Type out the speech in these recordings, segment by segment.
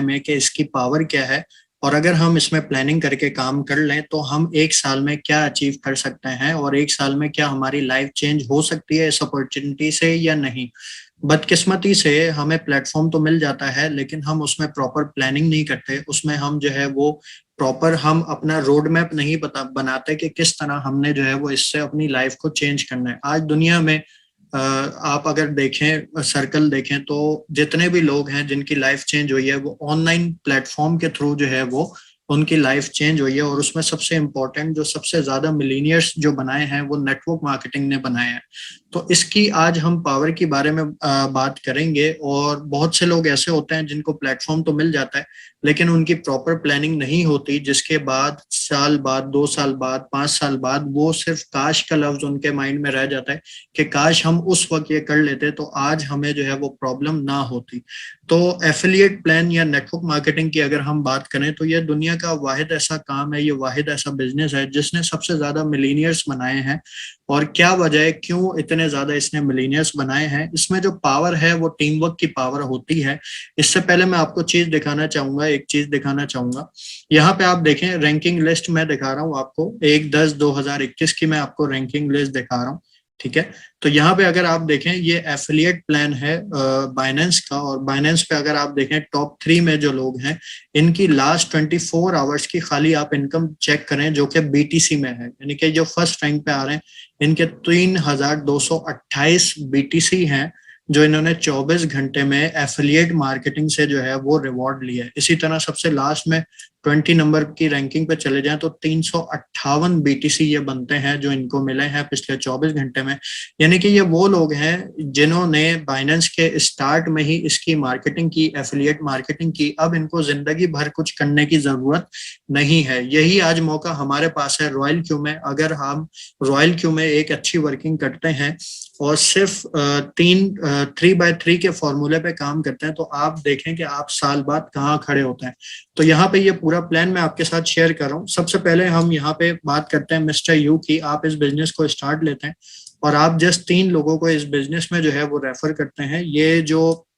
में कि इसकी पावर क्या है, और अगर हम इसमें प्लानिंग करके काम कर लें तो हम एक साल में क्या अचीव कर सकते हैं, और एक साल में क्या हमारी लाइफ चेंज हो सकती है इस अपॉर्चुनिटी से या नहीं। बदकिस्मती से हमें प्लेटफॉर्म तो मिल जाता है, लेकिन हम उसमें प्रॉपर प्लानिंग नहीं करते, उसमें हम जो है वो प्रॉपर हम अपना रोड मैप नहीं बनाते कि किस तरह हमने जो है वो इससे अपनी लाइफ को चेंज करना है। आज दुनिया में आप अगर देखें, सर्कल देखें, तो जितने भी लोग हैं जिनकी लाइफ चेंज हुई है वो ऑनलाइन प्लेटफॉर्म के थ्रू जो है वो उनकी लाइफ चेंज हुई है। और उसमें सबसे इम्पोर्टेंट जो सबसे ज्यादा मिलीनियर्स जो बनाए हैं वो नेटवर्क मार्केटिंग ने बनाए हैं। तो इसकी आज हम पावर के बारे में बात करेंगे। और बहुत से लोग ऐसे होते हैं जिनको प्लेटफॉर्म तो मिल जाता है, लेकिन उनकी प्रॉपर प्लानिंग नहीं होती, जिसके बाद साल बाद, 2 साल बाद, 5 साल बाद वो सिर्फ काश का लफ्ज उनके माइंड में रह जाता है कि काश हम उस वक्त ये कर लेते तो आज हमें जो है वो प्रॉब्लम ना होती। तो एफिलिएट प्लान या नेटवर्क मार्केटिंग की अगर हम बात करें तो ये दुनिया का वाहिद ऐसा काम है, ये वाहिद ऐसा बिजनेस है जिसने सबसे ज्यादा मिलीनियर्स बनाए हैं। और क्या वजह है, क्यों इतने ज्यादा इसने मिलीनियर्स बनाए हैं? इसमें जो पावर है वो टीम वर्क की पावर होती है। इससे पहले मैं आपको चीज दिखाना चाहूंगा, एक चीज दिखाना चाहूंगा। यहाँ पे आप देखें रैंकिंग लिस्ट मैं दिखा रहा हूँ आपको, 1/10/2021 की मैं आपको रैंकिंग लिस्ट दिखा रहा हूँ। ठीक है, तो यहाँ पे अगर आप देखें ये एफिलिएट प्लान है बाइनेंस का, और बाइनेंस पे अगर आप देखें टॉप 3 में जो लोग हैं इनकी लास्ट 24 आवर्स की खाली आप इनकम चेक करें जो कि बीटीसी में है, यानी कि जो फर्स्ट रैंक पे आ रहे हैं इनके 3228 बीटीसी हैं जो इन्होंने 24 घंटे में एफिलिएट मार्केटिंग से जो है वो रिवॉर्ड लिया है। इसी तरह सबसे लास्ट में 20 नंबर की रैंकिंग पे चले जाएं तो 358 बीटीसी ये बनते हैं जो इनको मिले हैं पिछले 24 घंटे में। यानी कि ये वो लोग हैं जिन्होंने बाइनेंस के स्टार्ट में ही इसकी मार्केटिंग की, एफिलिएट मार्केटिंग की। अब इनको जिंदगी भर कुछ करने की जरूरत नहीं है। यही आज मौका हमारे पास है रॉयल क्यू में। अगर हम रॉयल क्यू में एक अच्छी वर्किंग करते हैं और सिर्फ 3x3 के फॉर्मूले पे काम करते हैं तो आप देखें कि आप साल बाद कहाँ खड़े होते हैं। तो यहाँ पे ये पूरा प्लान मैं आपके साथ शेयर कर रहा हूँ। सबसे पहले हम यहाँ पे बात करते हैं मिस्टर यू की। आप इस बिजनेस को स्टार्ट लेते हैं और आप जस्ट 3 लोगों को इस बिजनेस में जो है वो रेफर करते हैं। ये जो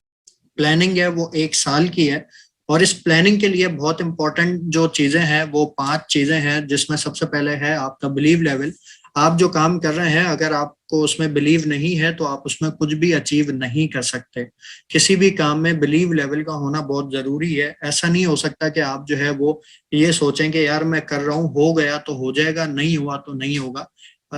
प्लानिंग है वो 1 साल की है, और इस प्लानिंग के लिए बहुत इंपॉर्टेंट जो चीजें हैं वो 5 चीजें हैं, जिसमें सबसे पहले है आपका बिलीव लेवल। आप जो काम कर रहे हैं अगर आपको उसमें बिलीव नहीं है तो आप उसमें कुछ भी अचीव नहीं कर सकते। किसी भी काम में बिलीव लेवल का होना बहुत जरूरी है। ऐसा नहीं हो सकता कि आप जो है वो ये सोचें कि यार मैं कर रहा हूँ, हो गया तो हो जाएगा, नहीं हुआ तो नहीं होगा।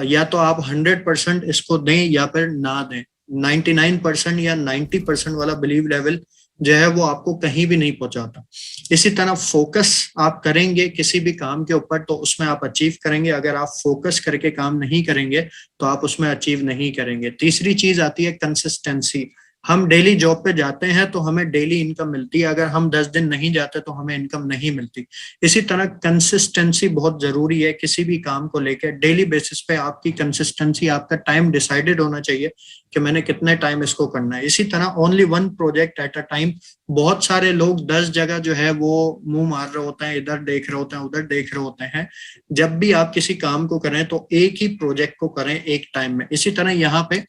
या तो आप 100% इसको दें या फिर ना दें। 99% या 90% वाला बिलीव लेवल जो है वो आपको कहीं भी नहीं पहुंचाता। इसी तरह फोकस आप करेंगे किसी भी काम के ऊपर तो उसमें आप अचीव करेंगे। अगर आप फोकस करके काम नहीं करेंगे तो आप उसमें अचीव नहीं करेंगे। तीसरी चीज आती है कंसिस्टेंसी। हम डेली जॉब पे जाते हैं तो हमें डेली इनकम मिलती है, अगर हम 10 दिन नहीं जाते तो हमें इनकम नहीं मिलती। इसी तरह कंसिस्टेंसी बहुत जरूरी है किसी भी काम को लेकर। डेली बेसिस पे आपकी कंसिस्टेंसी, आपका टाइम डिसाइडेड होना चाहिए कि मैंने कितने टाइम इसको करना है। इसी तरह only 1 project at a time. बहुत सारे लोग 10 जगह जो है वो मुंह मार रहे होते हैं, इधर देख रहे होते हैं, उधर देख रहे होते हैं। जब भी आप किसी काम को करें तो एक ही प्रोजेक्ट को करें एक टाइम में। इसी तरह यहाँ पे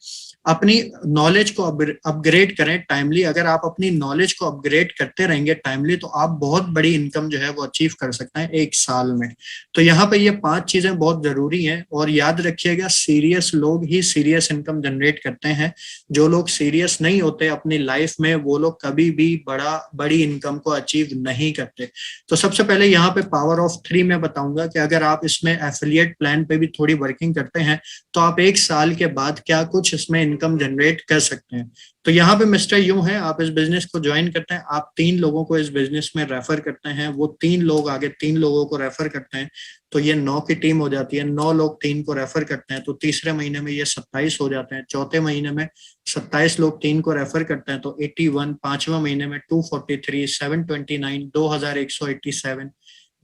अपनी नॉलेज को अपग्रेड करें टाइमली। अगर आप अपनी नॉलेज को अपग्रेड करते रहेंगे टाइमली तो आप बहुत बड़ी इनकम जो है वो अचीव कर सकते हैं 1 साल में। तो यहाँ पे ये 5 चीजें बहुत जरूरी हैं। और याद रखिएगा सीरियस लोग ही सीरियस इनकम जनरेट करते हैं। जो लोग सीरियस नहीं होते अपनी लाइफ में वो लोग कभी भी बड़ी इनकम को अचीव नहीं करते। तो सबसे पहले यहाँ पे पावर ऑफ 3 में बताऊंगा कि अगर आप इसमें एफिलिएट प्लान पे भी थोड़ी वर्किंग करते हैं तो आप 1 साल के बाद क्या कुछ इसमें इनकम जनरेट कर सकते हैं। तो यहाँ पे मिस्टर यूं है, आप इस बिजनेस को ज्वाइन करते हैं, आप 3 लोगों को इस बिजनेस में रेफर करते हैं, वो 3 लोग आगे 3 लोगों को रेफर करते हैं तो ये 9 की टीम हो जाती है। 9 लोग 3 को रेफर करते हैं तो तीसरे महीने में ये 27 हो जाते हैं। चौथे महीने में 27 लोग 3 को रेफर करते हैं तो 81। 5वें महीने में 243, 729, 2187,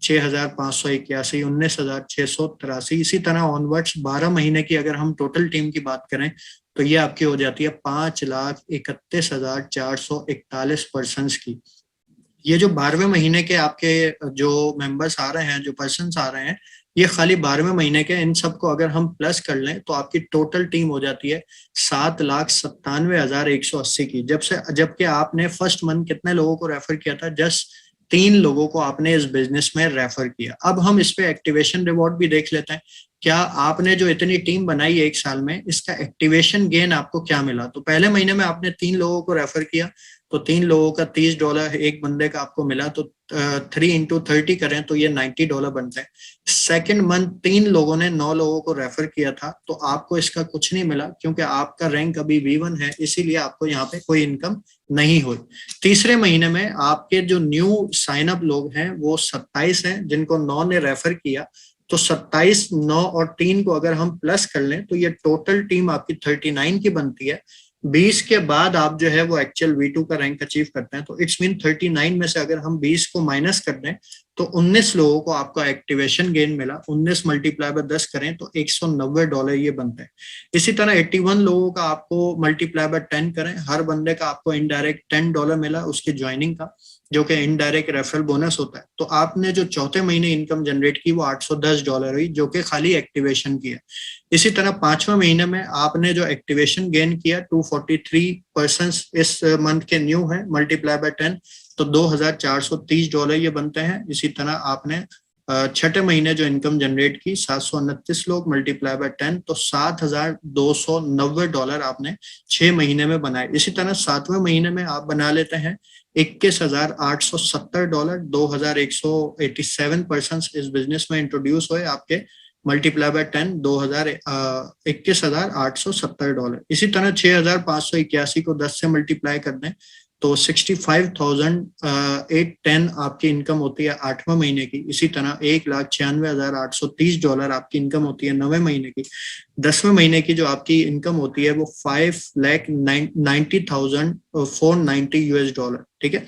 6581, 19683। इसी तरह ऑनवर्ड्स 12 महीने की अगर हम टोटल टीम की बात करें तो ये आपकी हो जाती है 5,31,441 पर्सन की। ये जो 12वें महीने के आपके जो मेंबर्स आ रहे हैं, जो पर्सन आ रहे हैं, ये खाली 12वें महीने के, इन सबको अगर हम प्लस कर लें तो आपकी टोटल टीम हो जाती है 7,97,180 की। जबकि आपने फर्स्ट मंथ कितने लोगों को रेफर किया था? जस्ट 3 लोगों को आपने इस बिजनेस में रेफर किया। अब हम इस पे एक्टिवेशन रिवॉर्ड भी देख लेते हैं। क्या आपने जो इतनी टीम बनाई एक साल में, इसका एक्टिवेशन गेन आपको क्या मिला? तो पहले महीने में आपने 3 लोगों को रेफर किया, तो 3 लोगों का $30 एक बंदे का आपको मिला, तो 3 into 30 करें तो ये $90 बनते हैं। सेकेंड मंथ 3 लोगों ने 9 लोगों को रेफर किया था, तो आपको इसका कुछ नहीं मिला क्योंकि आपका रैंक अभी V1 है, इसीलिए आपको यहाँ पे कोई इनकम नहीं हुई। तीसरे महीने में आपके जो न्यू साइन अप लोग हैं वो 27 हैं, जिनको 9 ने रेफर किया। तो 27, 9 और 3 को अगर हम प्लस कर लें तो ये टोटल टीम आपकी 39 की बनती है। 20 के बाद आप जो है वो एक्चुअल V2 का रैंक अचीव करते हैं, तो इट्स मीन 39 में से अगर हम 20 को माइनस कर दें तो 19 लोगों को आपका एक्टिवेशन गेन मिला। 19 मल्टीप्लाई बाय 10 करें तो $190 ये बनता है। इसी तरह 81 लोगों का आपको मल्टीप्लाई बाय 10 करें, हर बंदे का आपको इनडायरेक्ट $10 मिला उसकी ज्वाइनिंग का, जो कि इनडायरेक्ट रेफरल बोनस होता है। तो आपने जो चौथे महीने इनकम जनरेट की वो $810 हुई, जो कि खाली एक्टिवेशन की है। इसी तरह 5वें महीने में आपने जो एक्टिवेशन गेन किया 243% इस मंथ के न्यू है, मल्टीप्लाई बाय 10 तो $2,430 ये बनते हैं। इसी तरह आपने छठे महीने जो इनकम जनरेट की 729 लोग मल्टीप्लाई बाय 10 तो $7,290 आपने 6 महीने में बनाए। इसी तरह 7वें महीने में आप बना लेते हैं $21,870। 2,187% इस बिजनेस में इंट्रोड्यूस हुए आपके, मल्टीप्लाई बाय 10 $21,870। इसी तरह 6,581 को 10 से मल्टीप्लाई कर दें तो 65,810 आपकी इनकम होती है 8वें महीने की। इसी तरह $1,96,830 आपकी इनकम होती है 9वें महीने की। 10वें महीने की जो आपकी इनकम होती है वो $5,90,490 ठीक है।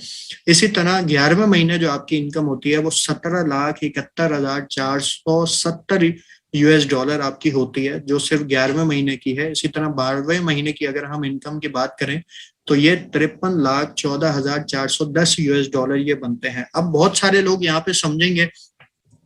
इसी तरह 11वें महीने जो आपकी इनकम होती है वो $17,71,470 आपकी होती है, जो सिर्फ 11वें महीने की है। इसी तरह 12वें महीने की अगर हम इनकम की बात करें तो ये $53,14,410 ये बनते हैं। अब बहुत सारे लोग यहाँ पे समझेंगे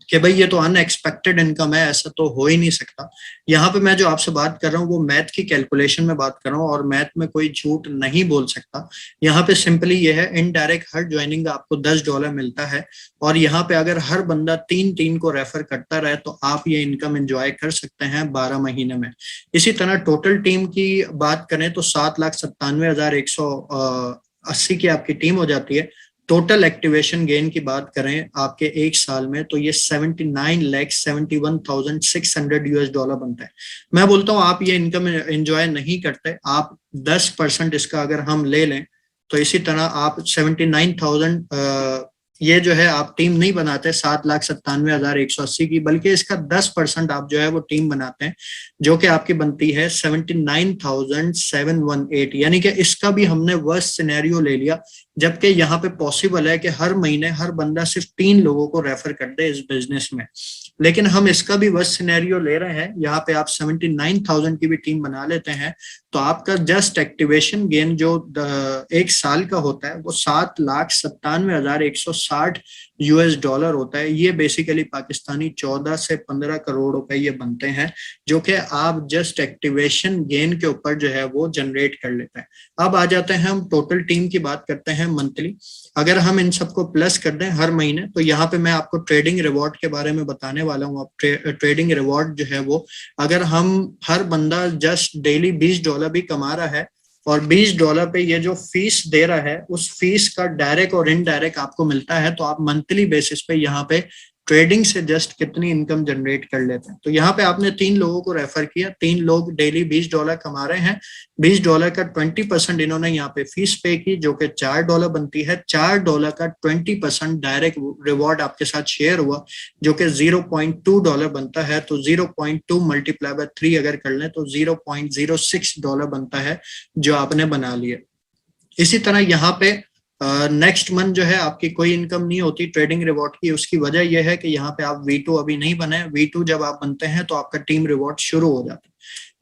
कि भाई ये तो अनएक्सपेक्टेड इनकम है, ऐसा तो हो ही नहीं सकता। यहाँ पे मैं जो आपसे बात कर रहा हूँ वो मैथ की कैलकुलेशन में बात कर रहा हूँ, और मैथ में कोई झूठ नहीं बोल सकता। यहाँ पे सिंपली ये है, इनडायरेक्ट हर ज्वाइनिंग का आपको $10 मिलता है, और यहाँ पे अगर हर बंदा 3 को रेफर करता रहे तो आप ये इनकम एंजॉय कर सकते हैं 12 महीने में। इसी तरह टोटल टीम की बात करें तो 7,97,180 की आपकी टीम हो जाती है। टोटल एक्टिवेशन गेन की बात करें आपके एक साल में तो ये $79,71,600 बनता है। मैं बोलता हूँ आप ये इनकम एंजॉय नहीं करते, आप 10% इसका अगर हम ले लें तो इसी तरह आप 79,000 ये जो है आप टीम नहीं बनाते 7,97,180 की, बल्कि इसका 10% आप जो है वो टीम बनाते हैं, जो कि आपकी बनती है 79,718। यानी कि इसका भी हमने वर्स्ट सिनेरियो ले लिया, जबकि यहाँ पे पॉसिबल है कि हर महीने हर बंदा सिर्फ 3 लोगों को रेफर कर दे इस बिजनेस में, लेकिन हम इसका भी वर्स्ट सिनेरियो ले रहे हैं। यहाँ पे आप 79,000 की भी टीम बना लेते हैं तो आपका जस्ट एक्टिवेशन गेन जो एक साल का होता है वो $7,97,160 होता है। ये बेसिकली पाकिस्तानी 14 से 15 करोड़ रुपए ये बनते हैं, जो कि आप जस्ट एक्टिवेशन गेन के ऊपर जो है वो जनरेट कर लेते हैं। अब आ जाते हैं हम टोटल टीम की बात करते हैं मंथली। अगर हम इन सबको प्लस कर दें हर महीने तो यहाँ पे मैं आपको ट्रेडिंग रिवॉर्ड के बारे में बताने वाला हूँ। अब ट्रेडिंग रिवॉर्ड जो है वो अगर हम हर बंदा जस्ट डेली $20 भी कमा रहा है और $20 पे ये जो फीस दे रहा है उस फीस का डायरेक्ट और इनडायरेक्ट आपको मिलता है, तो आप मंथली बेसिस पे यहाँ पे ट्रेडिंग से जस्ट कितनी इनकम जनरेट कर लेते हैं। तो यहाँ पे आपने 3 लोगों को रेफर किया, 3 लोग डेली $20 कमा रहे हैं, $20 का 20% इन्होंने यहाँ पे फीस पे की जो कि $4 बनती है। $4 का 20% डायरेक्ट रिवॉर्ड आपके साथ शेयर हुआ जो कि $0.2 बनता है। तो 0.2 मल्टीप्लाई बाय 3 अगर कर लें तो $0.06 बनता है जो आपने बना लिया। इसी तरह यहाँ पे नेक्स्ट मंथ जो है आपकी कोई इनकम नहीं होती ट्रेडिंग रिवॉर्ड की। उसकी वजह यह है कि यहाँ पे आप V2 अभी नहीं बने। V2 जब आप बनते हैं तो आपका टीम रिवॉर्ड शुरू हो जाता है।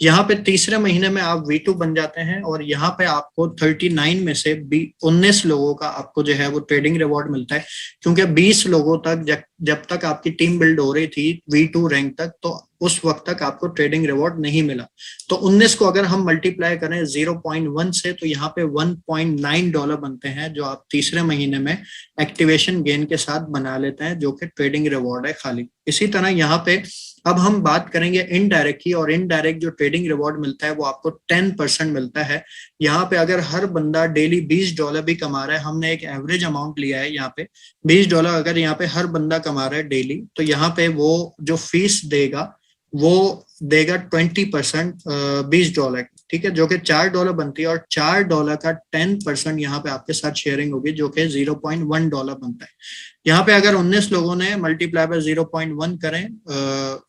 यहाँ पे तीसरे महीने में आप V2 बन जाते हैं और यहाँ पे आपको 39 में से 19 लोगों का आपको जो है वो ट्रेडिंग रिवॉर्ड मिलता है, क्योंकि 20 लोगों तक जब तक आपकी टीम बिल्ड हो रही थी V2 रैंक तक, तो उस वक्त तक आपको ट्रेडिंग रिवॉर्ड नहीं मिला। तो 19 को अगर हम मल्टीप्लाई करें 0.1 से, तो यहाँ पे $1.9 बनते हैं, जो आप तीसरे महीने में एक्टिवेशन गेन के साथ बना लेते हैं, जो कि ट्रेडिंग रिवॉर्ड है खाली। इसी तरह यहाँ पे अब हम बात करेंगे इनडायरेक्ट की, और इनडायरेक्ट जो ट्रेडिंग रिवॉर्ड मिलता है वो आपको 10% मिलता है। यहाँ पे अगर हर बंदा डेली $20 भी कमा रहा है, हमने एक एवरेज अमाउंट लिया है यहाँ पे $20, अगर यहाँ पे हर बंदा कमा रहा है डेली, तो यहाँ पे वो जो फीस देगा वो देगा 20% $20, ठीक है, जो कि $4 बनती है, और $4 का 10% यहाँ पे आपके साथ शेयरिंग होगी, जो कि $0.1 बनता है। यहाँ पे अगर 19 लोगों ने मल्टीप्लाई बाय 0.1 करें,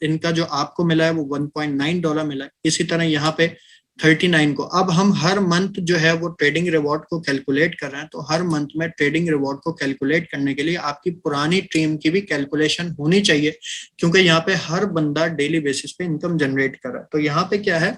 इनका जो आपको मिला है वो $1.9 मिला है। इसी तरह यहाँ पे 39 को अब हम हर मंथ जो है वो ट्रेडिंग रिवॉर्ड को कैलकुलेट कर रहे हैं, तो हर मंथ में ट्रेडिंग रिवॉर्ड को कैलकुलेट करने के लिए आपकी पुरानी टीम की भी कैलकुलेशन होनी चाहिए, क्योंकि यहाँ पे हर बंदा डेली बेसिस पे इनकम जनरेट कर रहा है। तो यहाँ पे क्या है,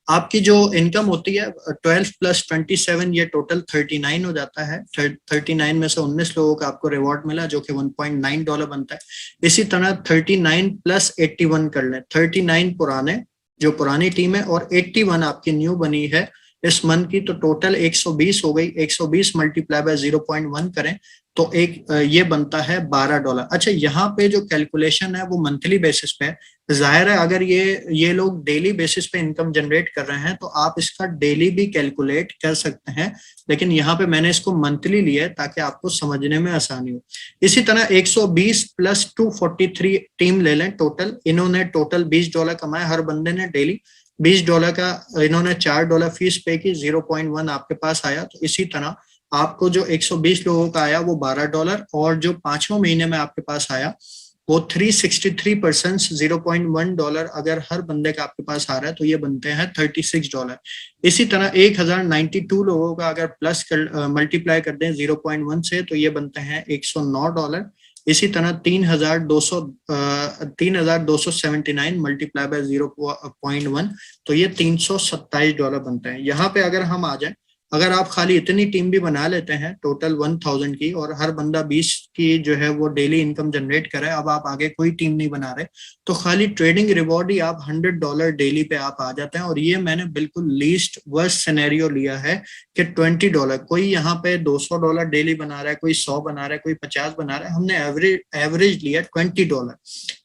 आपकी जो इनकम होती है 12 + 27, ये टोटल 39 हो जाता है। 39 में से 19 लोगों का आपको रिवॉर्ड मिला, जो कि $1.9 बनता है। इसी तरह 39 + 81 कर लें, 39 पुराने जो पुरानी टीम है और 81 आपकी न्यू बनी है इस मंथ की, तो टोटल 120 हो गई। 120 मल्टीप्लाई बाय 0.1 करें तो ये बनता है $12। अच्छा, यहाँ पे जो कैलकुलेशन है वो मंथली बेसिस पे है। जाहिर है अगर ये लोग डेली बेसिस पे इनकम जनरेट कर रहे हैं तो आप इसका डेली भी कैलकुलेट कर सकते हैं, लेकिन यहाँ पे मैंने इसको मंथली लिया है ताकि आपको समझने में आसानी हो। इसी तरह 120 + 243 टीम ले लें टोटल। इन्होंने टोटल $20 कमाए, हर बंदे ने डेली $20 का, इन्होंने $4 फीस पे की, 0.1 आपके पास आया। तो इसी तरह आपको जो 120 लोगों का आया वो $12, और जो 5वें महीने में आपके पास आया वो 363%, $0.1 अगर हर बंदे का आपके पास आ रहा है तो ये बनते हैं $36। इसी तरह 1092 लोगों का अगर प्लस कर मल्टीप्लाई कर दें 0.1 से, तो ये बनते हैं $109। इसी तरह 3279 मल्टीप्लाई बाय 0.1, तो ये $327 बनते हैं। यहाँ पे अगर हम आ जाए, अगर आप खाली इतनी टीम भी बना लेते हैं टोटल 1000 की, और हर बंदा 20 की जो है वो डेली इनकम जनरेट करे, अब आप आगे कोई टीम नहीं बना रहे, तो खाली ट्रेडिंग रिवॉर्ड ही आप $100 डेली पे आप आ जाते हैं। और ये मैंने बिल्कुल लीस्ट वर्स्ट सिनेरियो लिया है कि $20, कोई यहाँ पे $200 डेली बना रहा है, कोई 100 बना रहा है, कोई 50 बना रहा है, हमने एवरेज लिया $20।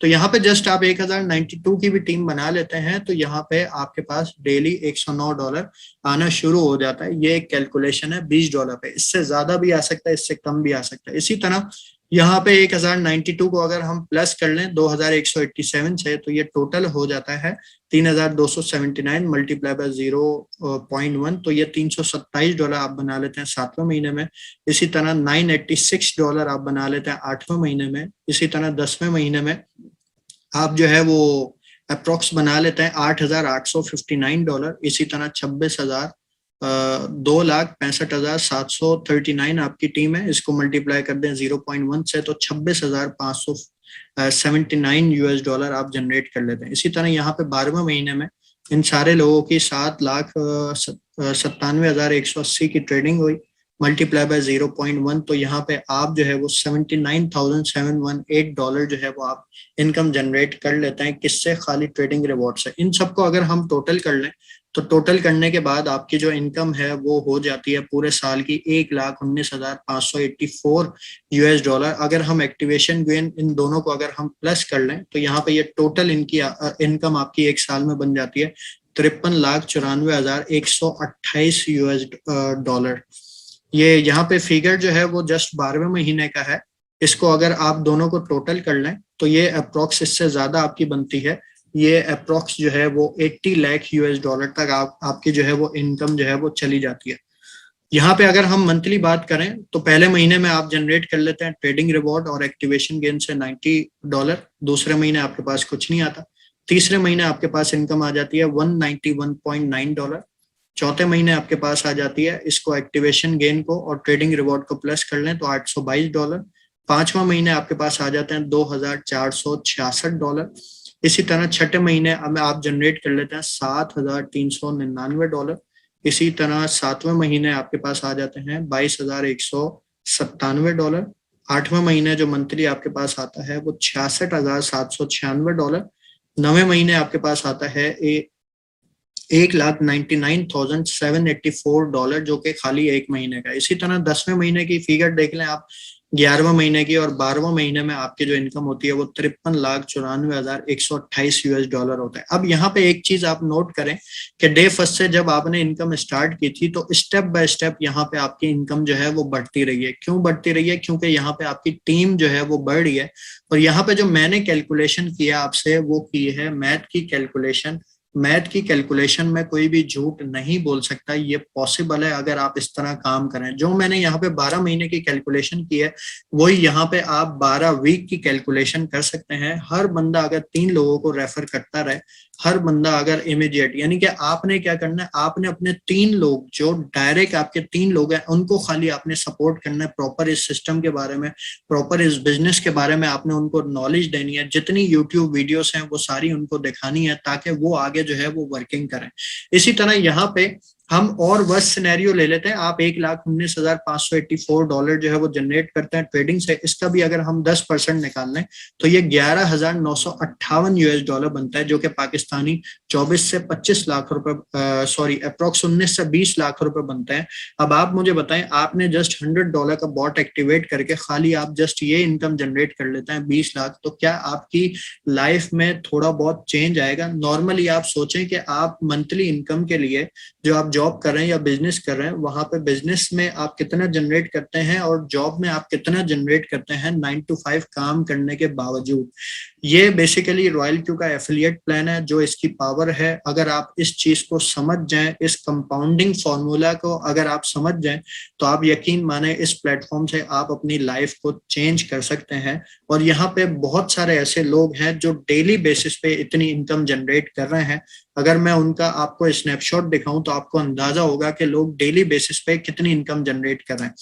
तो यहाँ पे जस्ट आप 1092 की भी टीम बना लेते हैं तो यहाँ पे आपके पास डेली $109 आना शुरू हो जाता है। ये एक कैलकुलेशन है $20 पे, इससे ज्यादा भी आ सकता है, इससे कम भी आ सकता है। इसी तरह यहाँ पे 1092 को अगर हम प्लस कर लें 2187 से, तो ये टोटल हो जाता है 3279 मल्टीप्लाई बाय 0.1, तो ये $327 आप बना लेते हैं 7वें महीने में। इसी तरह $986 आप बना लेते हैं 8वें महीने में। इसी तरह 10वें महीने में आप जो है वो अप्रोक्स बना लेते हैं $8859। इसी तरह 2,65,739 आपकी टीम है, इसको मल्टीप्लाई कर दें 0.1 से, तो $26,579 आप जनरेट कर लेते हैं। इसी तरह यहाँ पे 12वें महीने में इन सारे लोगों की 7,97,180 की ट्रेडिंग हुई, मल्टीप्लाई बाय 0.1, तो यहाँ पे आप जो है वो $79,718 जो है वो आप इनकम जनरेट कर लेते हैं। किससे? खाली ट्रेडिंग रिवॉर्ड से। इन सबको अगर हम टोटल कर लें तो टोटल करने के बाद आपकी जो इनकम है वो हो जाती है पूरे साल की $1,19,584। अगर हम एक्टिवेशन गेन इन दोनों को अगर हम प्लस कर लें तो यहाँ पे ये टोटल इनकी इनकम आपकी एक साल में बन जाती है $53,94,128। ये यहाँ पे फिगर जो है वो जस्ट 12वें महीने का है। इसको अगर आप दोनों को टोटल कर लें तो ये अप्रोक्स इससे ज्यादा आपकी बनती है। ये अप्रोक्स जो है वो $80 लाख तक आपकी जो है वो इनकम जो है वो चली जाती है। यहाँ पे अगर हम मंथली बात करें तो पहले महीने में आप जनरेट कर लेते हैं ट्रेडिंग रिवॉर्ड और एक्टिवेशन गेन से $90। दूसरे महीने आपके पास कुछ नहीं आता। तीसरे महीने आपके पास इनकम आ जाती है $191.9। चौथे महीने आपके पास आ जाती है, इसको एक्टिवेशन गेन को और ट्रेडिंग रिवॉर्ड को प्लस कर लें तो $822। पांचवा महीने आपके पास आ जाते हैं $2,466। इसी तरह छठे महीने अब आप जनरेट कर लेते हैं $7,399। इसी तरह सातवें महीने आपके पास आ जाते हैं $22,197। आठवें महीने जो मंथली आपके पास आता है वो $66,796। नवे महीने आपके पास आता है $1,99,784, जो कि खाली एक महीने का। इसी तरह 10वें महीने की फिगर देख लें आप, 11वें महीने की और 12वें महीने में आपकी जो इनकम होती है वो $53,94,128 होता है। अब यहाँ पे एक चीज आप नोट करें कि डे फर्स्ट से जब आपने इनकम स्टार्ट की थी तो स्टेप बाय स्टेप यहाँ पे आपकी इनकम जो है वो बढ़ती रही है। क्यों बढ़ती रही है? क्योंकि यहाँ पे आपकी टीम जो है वो बढ़ रही है। और यहाँ पे जो मैंने कैलकुलेशन किया आपसे वो की है मैथ की कैलकुलेशन। मैथ की कैलकुलेशन में कोई भी झूठ नहीं बोल सकता, ये पॉसिबल है अगर आप इस तरह काम करें। जो मैंने यहाँ पे 12 महीने की कैलकुलेशन की है वही यहाँ पे आप 12 वीक की कैलकुलेशन कर सकते हैं। हर बंदा अगर 3 लोगों को रेफर करता रहे, हर बंदा अगर इमीडिएट, यानी कि आपने क्या करना है, आपने अपने 3 लोग जो डायरेक्ट आपके 3 लोग हैं उनको खाली आपने सपोर्ट करना है, प्रॉपर इस सिस्टम के बारे में, प्रॉपर इस बिजनेस के बारे में आपने उनको नॉलेज देनी है। जितनी यूट्यूब वीडियोस हैं वो सारी उनको दिखानी है ताकि वो आगे जो है वो वर्किंग करें। इसी तरह यहाँ पे हम और वर्स्ट सिनेरियो ले लेते हैं। आप $1,19,584 जो है वो जनरेट करते हैं ट्रेडिंग से। इसका भी अगर हम 10% निकाल लें तो ये $11,958 बनता है, जो कि पाकिस्तानी 24 से 25 लाख रुपए, सॉरी अप्रोक्स 19 से 20 लाख रुपए बनते हैं। अब आप मुझे बताएं, आपने जस्ट $100 का बॉट एक्टिवेट करके खाली आप जस्ट ये इनकम जनरेट कर लेते हैं 20 लाख, तो क्या आपकी लाइफ में थोड़ा बहुत चेंज आएगा? नॉर्मली आप सोचें कि आप मंथली इनकम के लिए जो आप जॉब कर रहे हैं या बिजनेस कर रहे हैं, वहां पे बिजनेस में आप कितना जनरेट करते हैं और जॉब में आप कितना जनरेट करते हैं 9 to 5 काम करने के बावजूद। ये बेसिकली रॉयल क्यू का एफिलिएट प्लान है। जो इसकी पावर है, अगर आप इस चीज को समझ जाएं, इस कंपाउंडिंग फॉर्मूला को अगर आप समझ जाएं, तो आप यकीन माने इस प्लेटफॉर्म से आप अपनी लाइफ को चेंज कर सकते हैं। और यहाँ पे बहुत सारे ऐसे लोग हैं जो डेली बेसिस पे इतनी इनकम जनरेट कर रहे हैं। अगर मैं उनका आपको स्नैपशॉट दिखाऊं तो आपको अंदाजा होगा कि लोग डेली बेसिस पे कितनी इनकम जनरेट कर रहे हैं।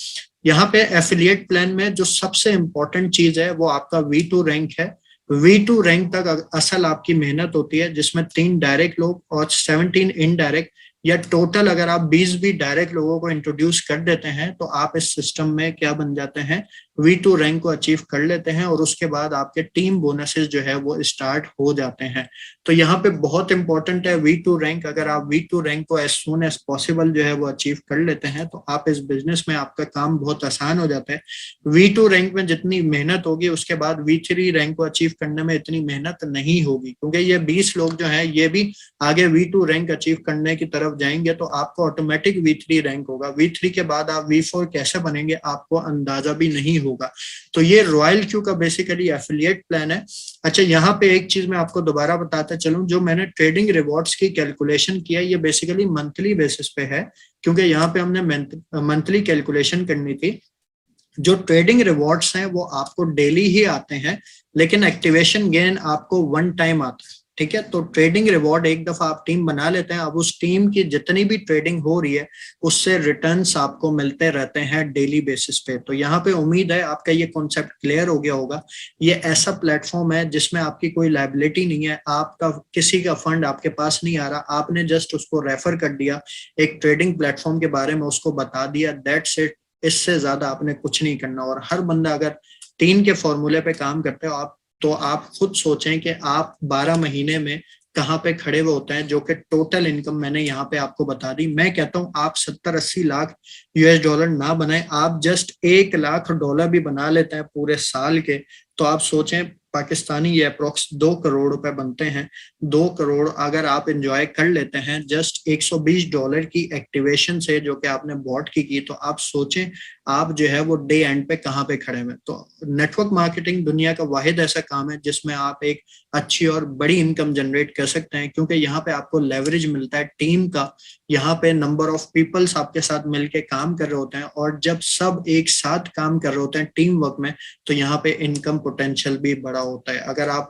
यहाँ पे एफिलिएट प्लान में जो सबसे इंपॉर्टेंट चीज है वो आपका V2 रैंक है। V2 रैंक तक असल आपकी मेहनत होती है, जिसमें 3 डायरेक्ट लोग और 17 इनडायरेक्ट, या टोटल अगर आप 20 भी डायरेक्ट लोगों को इंट्रोड्यूस कर देते हैं तो आप इस सिस्टम में क्या बन जाते हैं, V2 रैंक को अचीव कर लेते हैं। और उसके बाद आपके टीम बोनसेस जो है वो स्टार्ट हो जाते हैं। तो यहाँ पे बहुत इंपॉर्टेंट है V2 रैंक। अगर आप V2 रैंक को एज सून एज पॉसिबल जो है वो अचीव कर लेते हैं तो आप इस बिजनेस में आपका काम बहुत आसान हो जाता है। V2 रैंक में जितनी मेहनत होगी उसके बाद V3 रैंक को अचीव करने में इतनी मेहनत नहीं होगी, क्योंकि ये 20 लोग जो है ये भी आगे V2 रैंक अचीव करने की तरफ जाएंगे तो आपको ऑटोमेटिक V3 रैंक होगा। V3 के बाद आप V4 कैसे बनेंगे आपको अंदाजा भी नहीं होगा। तो ये रॉयल क्यू का बेसिकली एफिलिएट प्लान है। अच्छा, यहाँ पे एक चीज मैं आपको दोबारा बताता चलूं, जो मैंने ट्रेडिंग रिवॉर्ड्स की कैलकुलेशन किया ये बेसिकली मंथली बेसिस पे है, क्योंकि यहाँ पे हमने मंथली कैलकुलेशन करनी थी। जो ट्रेडिंग रिवॉर्ड्स हैं वो आपको डेली ही आते हैं, लेकिन एक्टिवेशन गेन आपको वन टाइम आता है। ठीक है, तो ट्रेडिंग रिवॉर्ड एक दफा आप टीम बना लेते हैं, अब उस टीम की जितनी भी ट्रेडिंग हो रही है उससे रिटर्न्स आपको मिलते रहते हैं डेली बेसिस पे। तो यहाँ पे उम्मीद है आपका ये कॉन्सेप्ट क्लियर हो गया होगा। ये ऐसा प्लेटफॉर्म है जिसमें आपकी कोई लायबिलिटी नहीं है, आपका किसी का फंड आपके पास नहीं आ रहा, आपने जस्ट उसको रेफर कर दिया, एक ट्रेडिंग प्लेटफॉर्म के बारे में उसको बता दिया, दैट्स इट। इससे ज्यादा आपने कुछ नहीं करना। और हर बंदा अगर 3 के फॉर्मूले पे काम करते हो आप, तो आप खुद सोचें कि आप 12 महीने में कहाँ पे खड़े हुए होते हैं, जो कि टोटल इनकम मैंने यहाँ पे आपको बता दी। मैं कहता हूँ आप 70-80 लाख US डॉलर ना बनाए, आप जस्ट $1 लाख भी बना लेते हैं पूरे साल के, तो आप सोचें पाकिस्तानी ये अप्रोक्स 2 करोड़ रुपए बनते हैं। 2 करोड़ अगर आप एंजॉय कर लेते हैं जस्ट $120 की एक्टिवेशन से जो कि आपने बॉट की, तो आप सोचें आप जो है वो डे एंड पे कहाँ पे खड़े हुए। तो नेटवर्क मार्केटिंग दुनिया का वाहिद ऐसा काम है जिसमें आप एक अच्छी और बड़ी इनकम जनरेट कर सकते हैं, क्योंकि यहाँ पे आपको लेवरेज मिलता है टीम का। यहाँ पे नंबर ऑफ पीपल्स आपके साथ मिलके काम कर रहे होते हैं, और जब सब एक साथ काम कर रहे होते हैं टीम वर्क में, तो यहाँ पे इनकम पोटेंशियल भी बड़ा होता है। अगर आप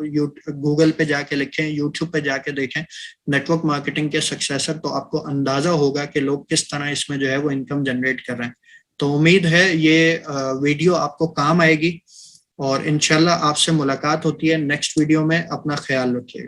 गूगल पे जाके लिखें, यूट्यूब पे जाके देखें नेटवर्क मार्केटिंग के सक्सेसर, तो आपको अंदाजा होगा कि लोग किस तरह इसमें जो है वो इनकम जनरेट कर रहे हैं। तो उम्मीद है ये वीडियो आपको काम आएगी। और इंशाल्लाह आपसे मुलाकात होती है नेक्स्ट वीडियो में। अपना ख्याल रखिएगा।